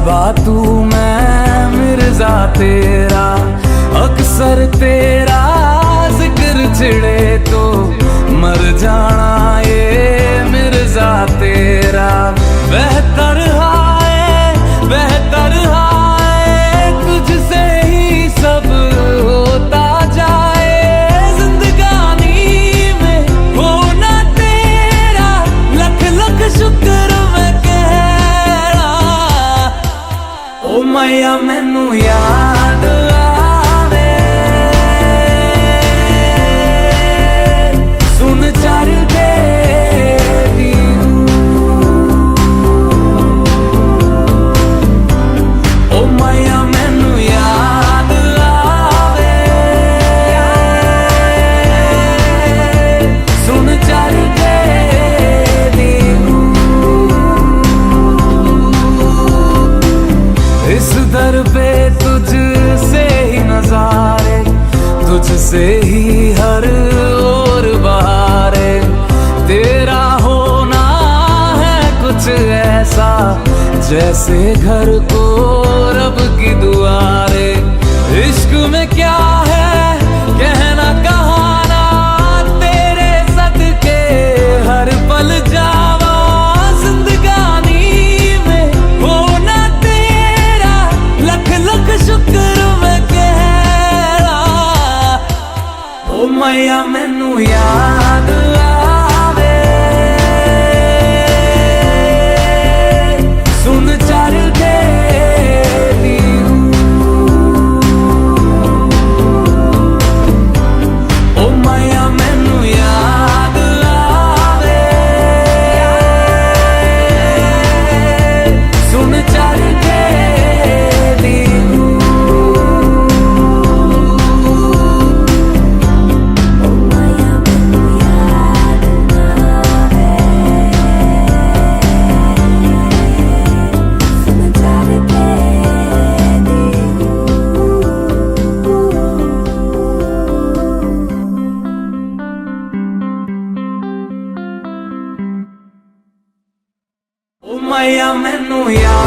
बाबा तू मैं मिर्जा तेरा, अक्सर तेरा जिक्र छिड़े तो मर जाना ये मिर्जा तेरा। बेहतर हाय तुझसे ही सब होता जाए, जिंदगानी में होना तेरा लख लख शुक्र मैं कह रहा। ओ मैया मैनू याद आवे, सुन चर दे दी ओ मैया मैनू याद आवे, सुन चर दे दी। इस दर पे तुझसे ही नजारे, तुझसे ही हर और बहारे, तेरा होना है कुछ ऐसा जैसे घर को रब की दुआरे। इश्क में क्या है कहना कहाना, तेरे सदके हर पल जावा, जिंदगानी में होना तेरा लख लख शुक्र मैं कह रहा। ओ मैया मैनू याद आवे, सुन चर दे दी ओ मैया मैनू याद आवे, सुन चर दे दी। ओ मैया मैनू याद